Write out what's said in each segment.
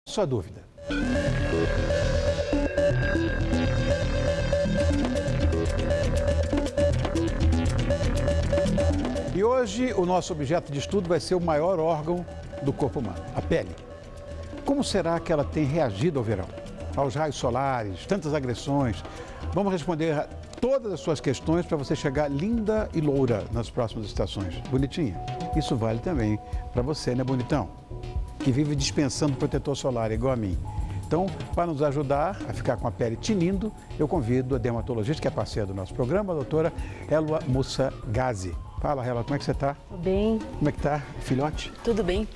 Sua dúvida. E hoje o nosso objeto de estudo vai ser o maior órgão do corpo humano, a pele. Como será que ela tem reagido ao verão? Aos raios solares, tantas agressões? Vamos responder a todas as suas questões para você chegar linda e loura nas próximas estações. Bonitinha? Isso vale também para você, né, bonitão? Que vive dispensando protetor solar, igual a mim. Então, para nos ajudar a ficar com a pele tinindo, eu convido a dermatologista, que é parceira do nosso programa, a doutora Elwa Mussa Ghazi. Fala, Elwa, como é que você está? Tudo bem. Como é que tá, filhote? Tudo bem.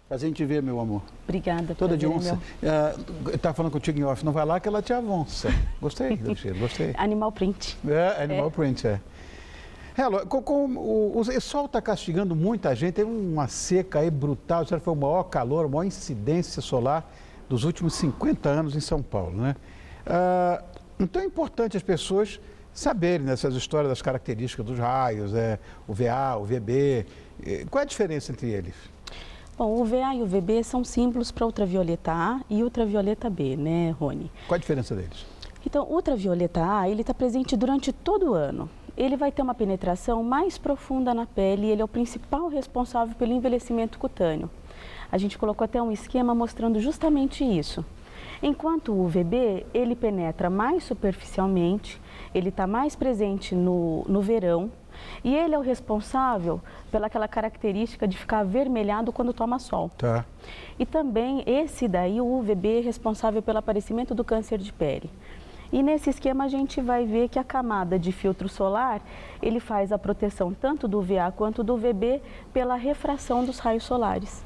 Prazer em te ver, meu amor. Obrigada. Toda de onça. Eu estava falando contigo em off, não vai lá que ela te avança. Gostei do cheiro, gostei. Animal print. Animal print, é. Elwa, o sol está castigando muita gente, teve uma seca aí brutal, foi o maior calor, a maior incidência solar dos últimos 50 anos em São Paulo, né? Então é importante as pessoas saberem dessas histórias das características dos raios, o VA, o VB, qual é a diferença entre eles? Bom, o VA e o VB são símbolos para ultravioleta A e ultravioleta B, né, Rony? Qual a diferença deles? Então, o ultravioleta A, ele está presente durante todo o ano. Ele vai ter uma penetração mais profunda na pele e ele é o principal responsável pelo envelhecimento cutâneo. A gente colocou até um esquema mostrando justamente isso. Enquanto o UVB, ele penetra mais superficialmente, ele está mais presente no verão e ele é o responsável pelaquela característica de ficar avermelhado quando toma sol. Tá. E também esse daí, o UVB, é responsável pelo aparecimento do câncer de pele. E nesse esquema a gente vai ver que a camada de filtro solar, ele faz a proteção tanto do VA quanto do VB pela refração dos raios solares.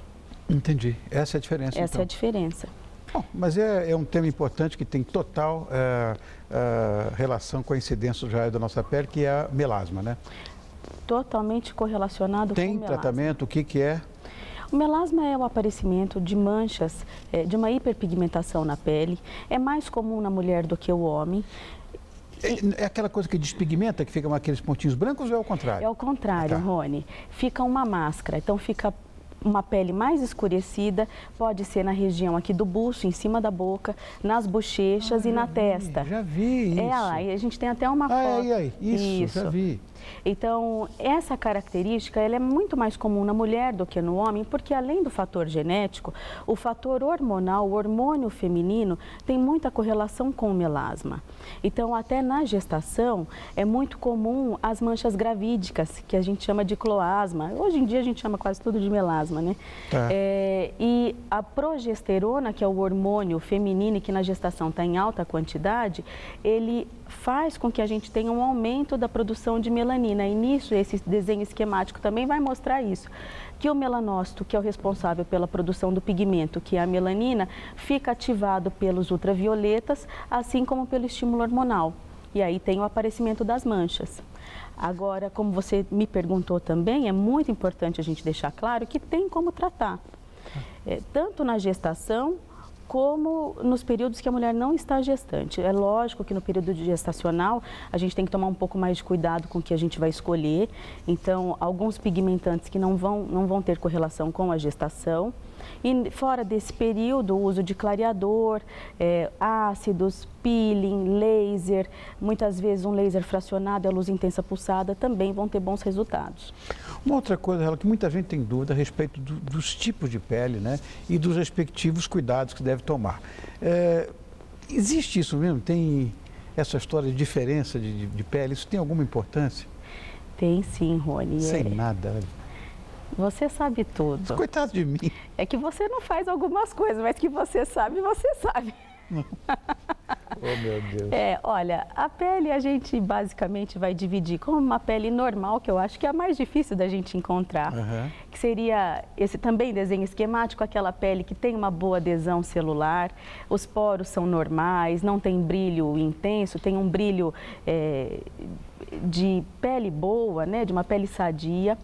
Entendi. Essa é a diferença, Essa então. é a diferença. Bom, mas é um tema importante que tem total relação com a incidência dos raios da nossa pele, que é a melasma, né? Totalmente correlacionado com o melasma. Tem tratamento? O que é? O melasma é o aparecimento de manchas, de uma hiperpigmentação na pele. É mais comum na mulher do que o homem. É aquela coisa que despigmenta, que ficam aqueles pontinhos brancos ou é o contrário? É o contrário, Rony. Fica uma máscara, então fica uma pele mais escurecida, pode ser na região aqui do busto, em cima da boca, nas bochechas e na testa. Já vi isso. Lá, e a gente tem até uma foto. Isso, já vi. Então, essa característica ela é muito mais comum na mulher do que no homem, porque além do fator genético, o fator hormonal, o hormônio feminino, tem muita correlação com o melasma. Então, até na gestação, é muito comum as manchas gravídicas, que a gente chama de cloasma. Hoje em dia, a gente chama quase tudo de melasma, né? Tá. E a progesterona, que é o hormônio feminino e que na gestação está em alta quantidade, ele faz com que a gente tenha um aumento da produção de melanina. E nisso, esse desenho esquemático também vai mostrar isso. Que o melanócito, que é o responsável pela produção do pigmento, que é a melanina, fica ativado pelos ultravioletas, assim como pelo estímulo hormonal. E aí tem o aparecimento das manchas. Agora, como você me perguntou também, é muito importante a gente deixar claro que tem como tratar. Tanto na gestação, como nos períodos que a mulher não está gestante. É lógico que no período gestacional a gente tem que tomar um pouco mais de cuidado com o que a gente vai escolher. Então, alguns pigmentantes que não vão ter correlação com a gestação. E fora desse período, o uso de clareador, ácidos, peeling, laser, muitas vezes um laser fracionado e a luz intensa pulsada também vão ter bons resultados. Uma outra coisa, que muita gente tem dúvida a respeito dos tipos de pele, né? E dos respectivos cuidados que deve tomar. Existe isso mesmo? Tem essa história de diferença de pele? Isso tem alguma importância? Tem sim, Rony. Sem nada. Você sabe tudo. Coitado de mim. É que você não faz algumas coisas, mas que você sabe, você sabe. Oh, meu Deus. Olha, a pele a gente basicamente vai dividir como uma pele normal, que eu acho que é a mais difícil da gente encontrar, que seria esse também desenho esquemático, aquela pele que tem uma boa adesão celular, os poros são normais, não tem brilho intenso, tem um brilho de pele boa, né, de uma pele sadia.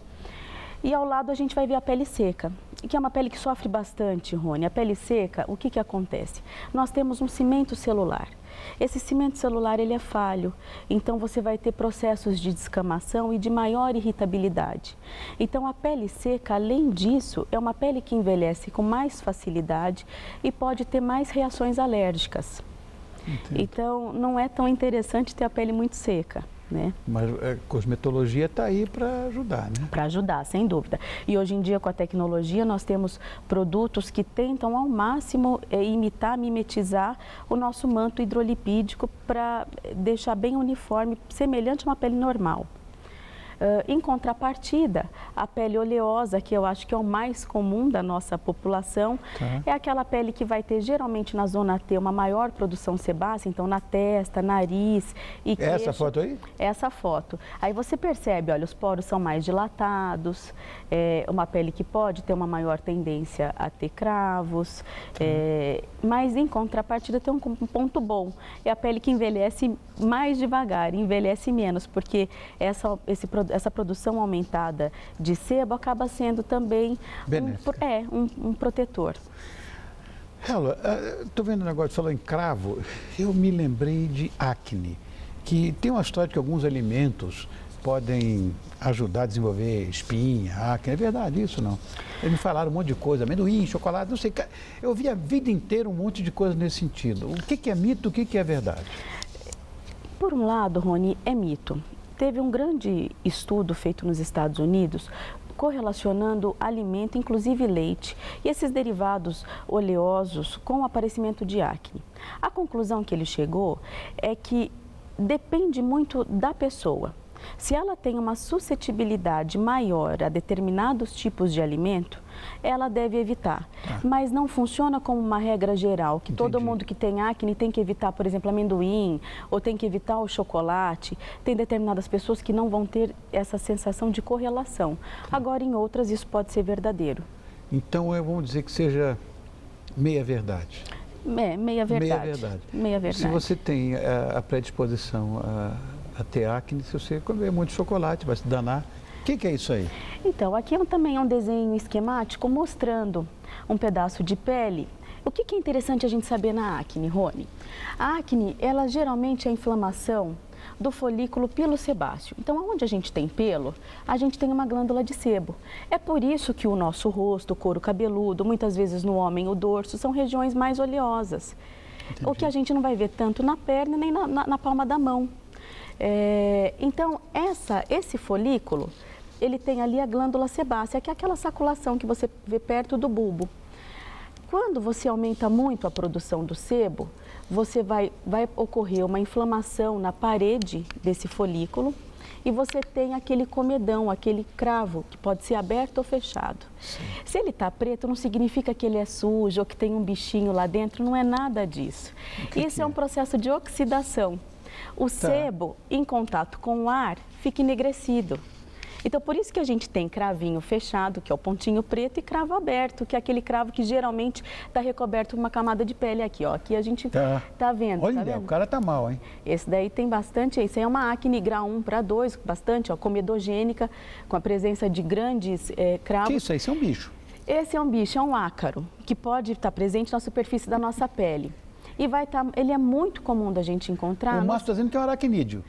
E ao lado a gente vai ver a pele seca. que é uma pele que sofre bastante, Rony. A pele seca, o que que acontece? Nós temos um cimento celular. Esse cimento celular, ele é falho, então você vai ter processos de descamação e de maior irritabilidade. Então, a pele seca, além disso, é uma pele que envelhece com mais facilidade e pode ter mais reações alérgicas. Entendo. Então, não é tão interessante ter a pele muito seca, né? Mas a cosmetologia está aí para ajudar, né? Para ajudar, sem dúvida. E hoje em dia, com a tecnologia, nós temos produtos que tentam ao máximo mimetizar o nosso manto hidrolipídico para deixar bem uniforme, semelhante a uma pele normal. Em contrapartida, a pele oleosa, que eu acho que é o mais comum da nossa população, é aquela pele que vai ter geralmente na zona T uma maior produção sebácea, então na testa, nariz e queixo. Essa foto aí? Essa foto. Aí você percebe, olha, os poros são mais dilatados, uma pele que pode ter uma maior tendência a ter cravos, mas em contrapartida tem um ponto bom, é a pele que envelhece mais devagar, envelhece menos, porque essa produção aumentada de sebo acaba sendo também um protetor. Hela, estou vendo um negócio, falou em cravo, eu me lembrei de acne, que tem uma história de que alguns alimentos podem ajudar a desenvolver espinha, acne. É verdade isso, não? Eles me falaram um monte de coisa, amendoim, chocolate, não sei. Eu vi a vida inteira um monte de coisa nesse sentido. O que é mito, o que é verdade? Por um lado, Rony, é mito. Teve um grande estudo feito nos Estados Unidos correlacionando alimento, inclusive leite, e esses derivados oleosos com o aparecimento de acne. A conclusão que ele chegou é que depende muito da pessoa. Se ela tem uma suscetibilidade maior a determinados tipos de alimento, ela deve evitar. Mas não funciona como uma regra geral, que todo mundo que tem acne tem que evitar, por exemplo, amendoim, ou tem que evitar o chocolate. Tem determinadas pessoas que não vão ter essa sensação de correlação. Agora, em outras, isso pode ser verdadeiro. Então, vamos dizer que seja meia verdade. Meia verdade. Meia verdade. Se você tem a predisposição a ter acne, se você comer muito chocolate, vai se danar. O que é isso aí? Então, aqui também é um desenho esquemático mostrando um pedaço de pele. O que é interessante a gente saber na acne, Rony? A acne, ela geralmente é a inflamação do folículo pilosebáceo. Então, onde a gente tem pelo, a gente tem uma glândula de sebo. É por isso que o nosso rosto, o couro cabeludo, muitas vezes no homem o dorso, são regiões mais oleosas. Entendi. O que a gente não vai ver tanto na perna nem na palma da mão. Então, esse folículo, ele tem ali a glândula sebácea, que é aquela saculação que você vê perto do bulbo. Quando você aumenta muito a produção do sebo, vai ocorrer uma inflamação na parede desse folículo e você tem aquele comedão, aquele cravo, que pode ser aberto ou fechado. Sim. Se ele está preto, não significa que ele é sujo ou que tem um bichinho lá dentro, não é nada disso. Isso é um processo de oxidação. O sebo, em contato com o ar, fica enegrecido. Então, por isso que a gente tem cravinho fechado, que é o pontinho preto, e cravo aberto, que é aquele cravo que geralmente está recoberto com uma camada de pele aqui, ó. Aqui a gente tá vendo. Olha, tá vendo? O cara tá mal, hein? Esse daí tem bastante, esse é uma acne grau 1 para 2, bastante, ó, comedogênica, com a presença de grandes cravos. Que isso aí? Isso é um bicho? Esse é um bicho, é um ácaro, que pode estar presente na superfície da nossa pele. E ele é muito comum da gente encontrar. O Márcio está dizendo que é um aracnídeo.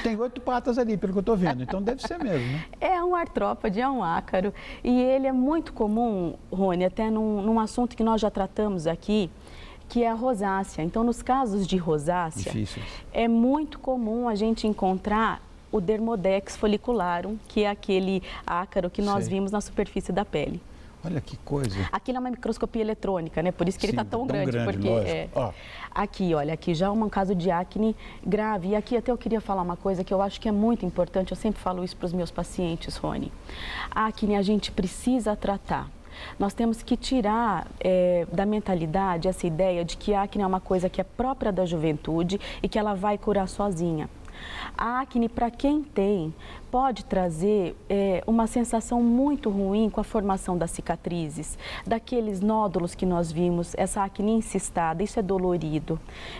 Tem 8 patas ali, pelo que eu estou vendo, então deve ser mesmo, né? É um artrópode, é um ácaro. E ele é muito comum, Rony, até num assunto que nós já tratamos aqui, que é a rosácea. Então, nos casos de rosácea, é muito comum a gente encontrar o Dermodex follicularum, que é aquele ácaro que nós vimos na superfície da pele. Olha que coisa. Aqui é uma microscopia eletrônica, né? Por isso que ele está tão grande. Porque aqui, olha, aqui já é um caso de acne grave. E aqui até eu queria falar uma coisa que eu acho que é muito importante. Eu sempre falo isso para os meus pacientes, Rony. A acne a gente precisa tratar. Nós temos que tirar da mentalidade essa ideia de que a acne é uma coisa que é própria da juventude e que ela vai curar sozinha. A acne, para quem tem, pode trazer uma sensação muito ruim com a formação das cicatrizes, daqueles nódulos que nós vimos, essa acne encistada, isso é dolorido,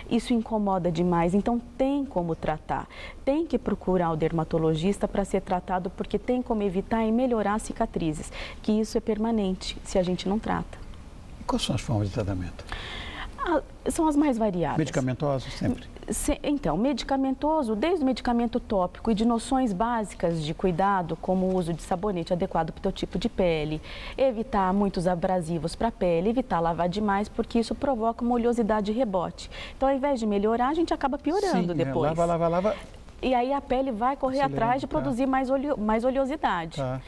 isso incomoda demais, então tem como tratar. Tem que procurar o dermatologista para ser tratado, porque tem como evitar e melhorar as cicatrizes, que isso é permanente se a gente não trata. E quais são as formas de tratamento? São as mais variadas. Medicamentosos sempre? Então, medicamentoso, desde o medicamento tópico e de noções básicas de cuidado, como o uso de sabonete adequado para o teu tipo de pele, evitar muitos abrasivos para a pele, evitar lavar demais, porque isso provoca uma oleosidade rebote. Então, ao invés de melhorar, a gente acaba piorando depois. Lava. E aí a pele vai correr atrás de produzir mais oleosidade. Tá.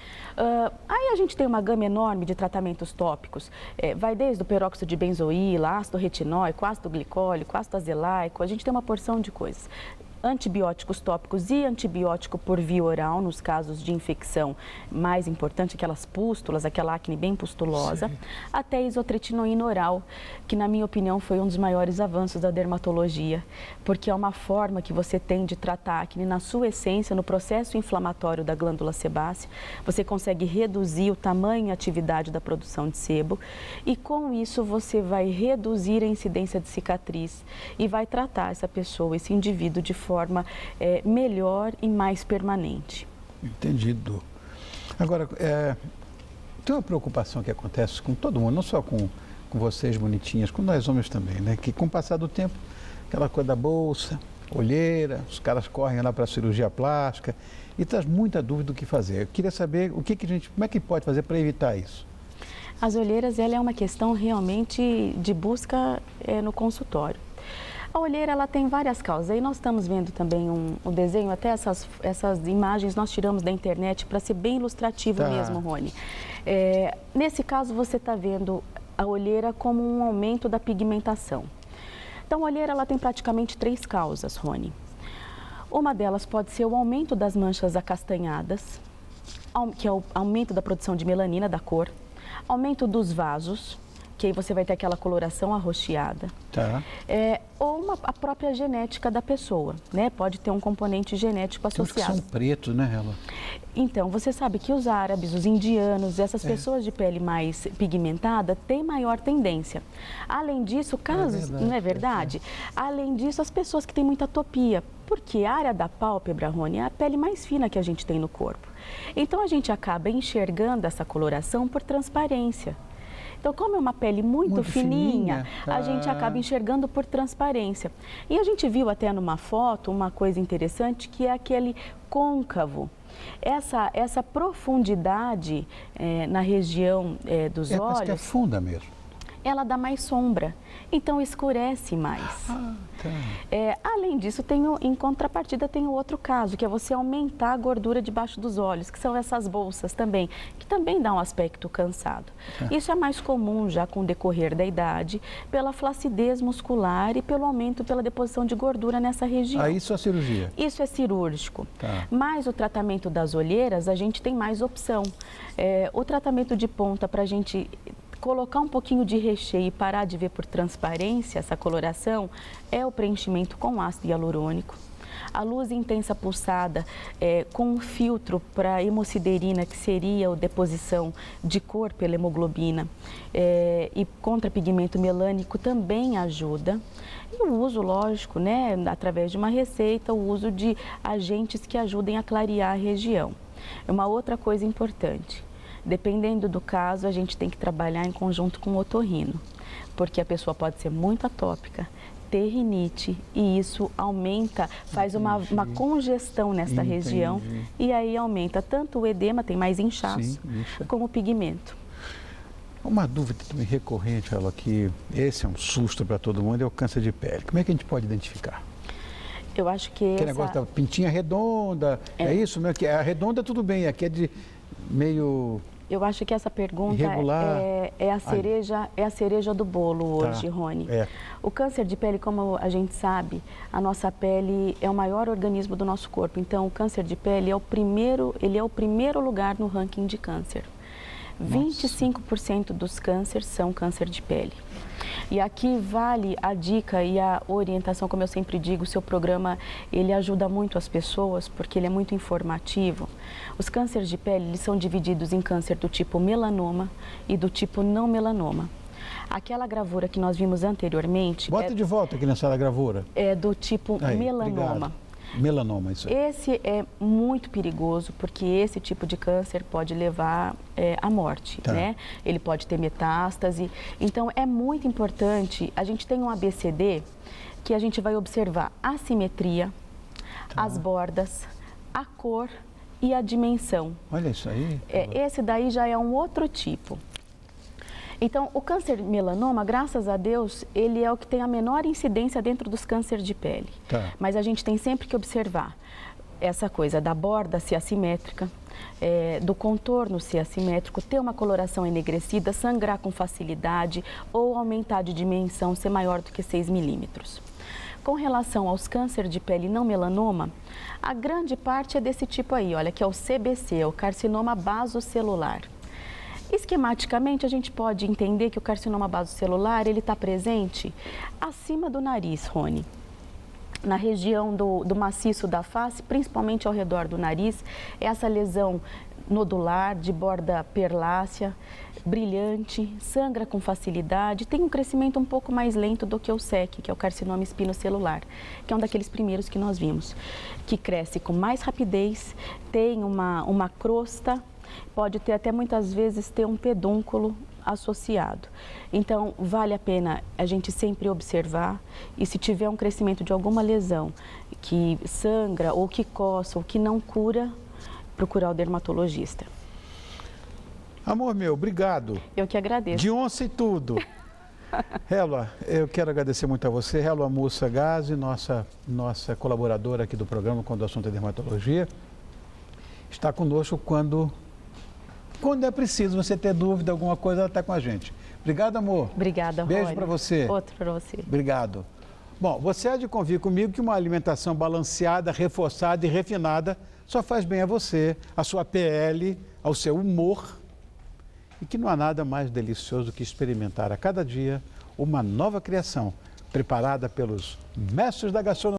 Aí a gente tem uma gama enorme de tratamentos tópicos. Vai desde o peróxido de benzoíla, ácido retinóico, ácido glicólico, ácido azelaico. A gente tem uma porção de coisas. Antibióticos tópicos e antibiótico por via oral, nos casos de infecção mais importante, aquelas pústulas, aquela acne bem pustulosa, sim, até isotretinoína oral, que na minha opinião foi um dos maiores avanços da dermatologia, porque é uma forma que você tem de tratar a acne na sua essência, no processo inflamatório da glândula sebácea, você consegue reduzir o tamanho e atividade da produção de sebo e com isso você vai reduzir a incidência de cicatriz e vai tratar essa pessoa, esse indivíduo de forma melhor e mais permanente. Entendido. Agora, tem uma preocupação que acontece com todo mundo, não só com vocês bonitinhas, com nós homens também, né? Que com o passar do tempo, aquela coisa da bolsa, olheira, os caras correm lá para a cirurgia plástica e traz muita dúvida do que fazer. Eu queria saber como é que pode fazer para evitar isso? As olheiras, ela é uma questão realmente de busca no consultório. A olheira, ela tem várias causas. Aí nós estamos vendo também um desenho, até essas imagens nós tiramos da internet para ser bem ilustrativo mesmo, Rony. Nesse caso, você está vendo a olheira como um aumento da pigmentação. Então, a olheira, ela tem praticamente 3 causas, Rony. Uma delas pode ser o aumento das manchas acastanhadas, que é o aumento da produção de melanina, da cor, aumento dos vasos, que aí você vai ter aquela coloração arroxeada. Tá. Ou a própria genética da pessoa, né? Pode ter um componente genético associado. Tem uns que são pretos, né, Ela? Então, você sabe que os árabes, os indianos, essas pessoas de pele mais pigmentada têm maior tendência. Além disso, casos, não é verdade? Além disso, as pessoas que têm muita atopia, porque a área da pálpebra, Rony, é a pele mais fina que a gente tem no corpo. Então, a gente acaba enxergando essa coloração por transparência. Então, como é uma pele muito fininha, a gente acaba enxergando por transparência. E a gente viu até numa foto uma coisa interessante, que é aquele côncavo. Essa profundidade na região dos olhos... Parece que é funda mesmo. Ela dá mais sombra, então escurece mais. Além disso, em contrapartida, tem o outro caso, que é você aumentar a gordura debaixo dos olhos, que são essas bolsas também, que também dá um aspecto cansado. Isso é mais comum já com o decorrer da idade, pela flacidez muscular e pelo aumento, pela deposição de gordura nessa região. Aí isso é cirurgia? Isso é cirúrgico. Mas o tratamento das olheiras, a gente tem mais opção. O tratamento de ponta, para a gente colocar um pouquinho de recheio e parar de ver por transparência essa coloração, é o preenchimento com ácido hialurônico. A luz intensa pulsada com um filtro para hemosiderina, que seria a deposição de cor pela hemoglobina, e contra pigmento melânico também ajuda. E o uso, lógico, né, através de uma receita, o uso de agentes que ajudem a clarear a região. É uma outra coisa importante. Dependendo do caso, a gente tem que trabalhar em conjunto com o otorrino, porque a pessoa pode ser muito atópica, ter rinite, e isso aumenta, faz uma congestão nessa região, e aí aumenta tanto o edema, tem mais inchaço, como o pigmento. Uma dúvida também recorrente, ela, que esse é um susto para todo mundo, é o câncer de pele. Como é que a gente pode identificar? Eu acho que aquele negócio da pintinha redonda, é isso, né? Que a redonda tudo bem, aqui é de meio... Eu acho que essa pergunta é a cereja do bolo hoje, Rony. O câncer de pele, como a gente sabe, a nossa pele é o maior organismo do nosso corpo. Então, o câncer de pele é o primeiro lugar no ranking de câncer. 25% dos cânceres são câncer de pele. E aqui vale a dica e a orientação, como eu sempre digo, o seu programa, ele ajuda muito as pessoas, porque ele é muito informativo. Os cânceres de pele, eles são divididos em câncer do tipo melanoma e do tipo não melanoma. Aquela gravura que nós vimos anteriormente... Bota de volta aqui nessa gravura. É do tipo melanoma. Obrigado. Melanoma, isso aí. Esse é muito perigoso, porque esse tipo de câncer pode levar à morte, né? Ele pode ter metástase. Então, é muito importante, a gente tem um ABCD que a gente vai observar a simetria, as bordas, a cor e a dimensão. Olha isso aí. Esse daí já é um outro tipo. Então, o câncer melanoma, graças a Deus, ele é o que tem a menor incidência dentro dos cânceres de pele. Mas a gente tem sempre que observar essa coisa da borda ser assimétrica, do contorno ser assimétrico, ter uma coloração enegrecida, sangrar com facilidade ou aumentar de dimensão, ser maior do que 6 milímetros. Com relação aos cânceres de pele não melanoma, a grande parte é desse tipo aí, olha, que é o CBC, é o carcinoma basocelular. Esquematicamente, a gente pode entender que o carcinoma basocelular, ele está presente acima do nariz, Rony. Na região do maciço da face, principalmente ao redor do nariz, essa lesão nodular, de borda perlácea, brilhante, sangra com facilidade, tem um crescimento um pouco mais lento do que o SEC, que é o carcinoma espinocelular, que é um daqueles primeiros que nós vimos, que cresce com mais rapidez, tem uma crosta, pode ter até muitas vezes ter um pedúnculo associado. Então, vale a pena a gente sempre observar e se tiver um crescimento de alguma lesão que sangra ou que coça ou que não cura, procurar o dermatologista. Amor meu, obrigado. Eu que agradeço. De onça e tudo. Hélua, eu quero agradecer muito a você. Hélua Mussa Gazi, nossa colaboradora aqui do programa quando o assunto é dermatologia, está conosco quando é preciso você ter dúvida, alguma coisa, ela está com a gente. Obrigado, amor. Obrigada, Rony. Beijo para você. Outro para você. Obrigado. Bom, você há de convir comigo que uma alimentação balanceada, reforçada e refinada só faz bem a você, a sua pele, ao seu humor, e que não há nada mais delicioso do que experimentar a cada dia uma nova criação preparada pelos mestres da gastronomia.